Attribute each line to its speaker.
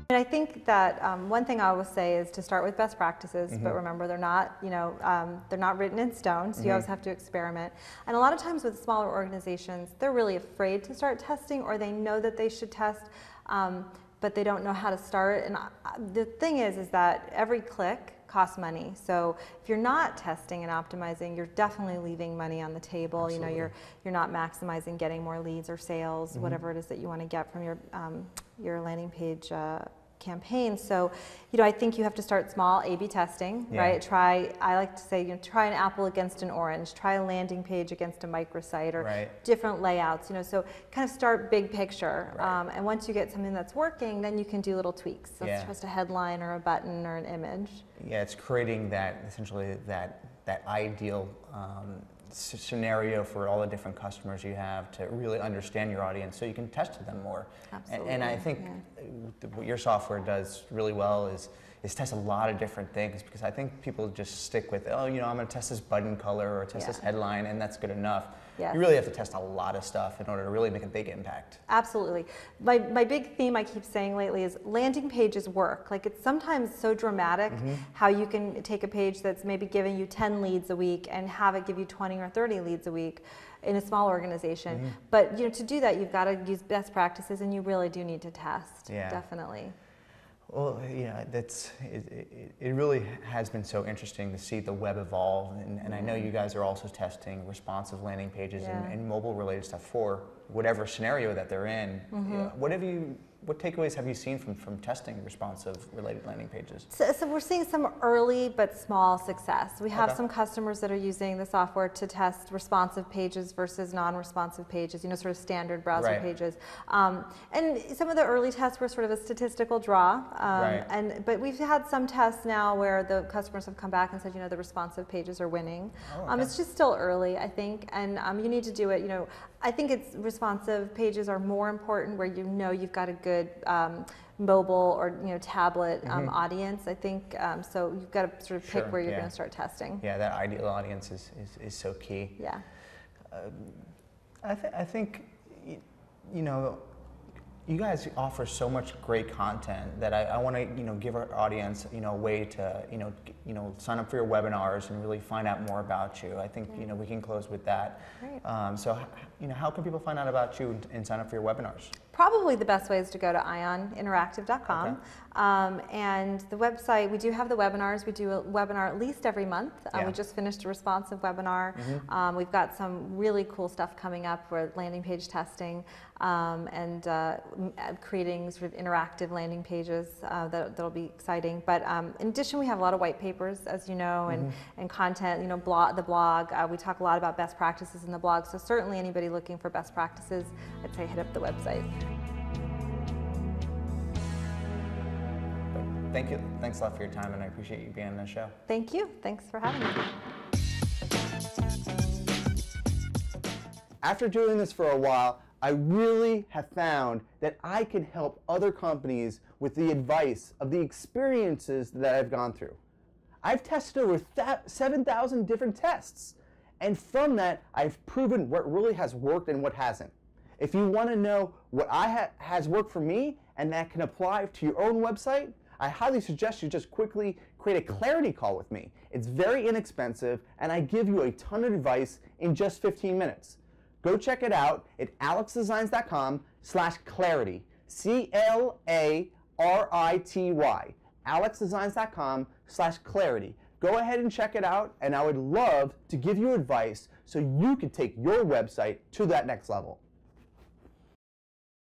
Speaker 1: I think that one thing I always say is to start with best practices, but remember they're not, they're not written in stone, so you always have to experiment. And a lot of times with smaller organizations, they're really afraid to start testing, or they know that they should test, but they don't know how to start. And the thing is that every click costs money. So if you're not testing and optimizing, you're definitely leaving money on the table.
Speaker 2: Absolutely.
Speaker 1: You're not maximizing getting more leads or sales, whatever it is that you want to get from your landing page campaign. So, I think you have to start small, A/B testing, right? I like to say, try an apple against an orange, try a landing page against a microsite, or different layouts, so kind of start big picture. And once you get something that's working, then you can do little tweaks. So it's just a headline or a button or an image.
Speaker 2: Yeah, it's creating that, essentially that ideal scenario for all the different customers you have to really understand your audience, so you can test to them more.
Speaker 1: Absolutely.
Speaker 2: And I think what your software does really well is test a lot of different things, because I think people just stick with, I'm going to test this button color or test this headline, and that's good enough.
Speaker 1: Yes.
Speaker 2: You really have to test a lot of stuff in order to really make a big impact.
Speaker 1: Absolutely. My big theme I keep saying lately is landing pages work. Like, it's sometimes so dramatic how you can take a page that's maybe giving you 10 leads a week and have it give you 20 or 30 leads a week in a small organization. But to do that, you've got to use best practices, and you really do need to test.
Speaker 2: Yeah.
Speaker 1: Definitely.
Speaker 2: Well, it really has been so interesting to see the web evolve, and I know you guys are also testing responsive landing pages and mobile related stuff for whatever scenario that they're in. What takeaways have you seen from testing responsive related landing pages? So
Speaker 1: we're seeing some early but small success. We have some customers that are using the software to test responsive pages versus non-responsive pages, sort of standard browser pages. And some of the early tests were sort of a statistical draw. But we've had some tests now where the customers have come back and said, the responsive pages are winning. It's just still early, I think, and you need to do it. I think it's responsive pages are more important where you've got a good mobile or tablet audience. I think so. You've got to sort of pick where you're going to start testing. Yeah,
Speaker 2: that ideal audience is so key.
Speaker 1: Yeah.
Speaker 2: I think you guys offer so much great content that I want to give our audience a way to sign up for your webinars and really find out more about you. I think we can close with that.
Speaker 1: Great.
Speaker 2: So how can people find out about you and sign up for your webinars?
Speaker 1: Probably the best way is to go to ioninteractive.com. And the website, we do have the webinars. We do a webinar at least every month. We just finished a responsive webinar. We've got some really cool stuff coming up for landing page testing and creating sort of interactive landing pages that'll be exciting. But in addition, we have a lot of white papers, as you know, and content, the blog. We talk a lot about best practices in the blog. So certainly anybody looking for best practices, I'd say hit up the website.
Speaker 2: Thank you. Thanks a lot for your time, and I appreciate you being on the show.
Speaker 1: Thank you. Thanks for having me.
Speaker 3: After doing this for a while, I really have found that I can help other companies with the advice of the experiences that I've gone through. I've tested over 7,000 different tests, and from that, I've proven what really has worked and what hasn't. If you want to know what has worked for me and that can apply to your own website, I highly suggest you just quickly create a clarity call with me. It's very inexpensive, and I give you a ton of advice in just 15 minutes. Go check it out at alexdesigns.com/clarity. CLARITY. alexdesigns.com/clarity. Go ahead and check it out, and I would love to give you advice so you can take your website to that next level.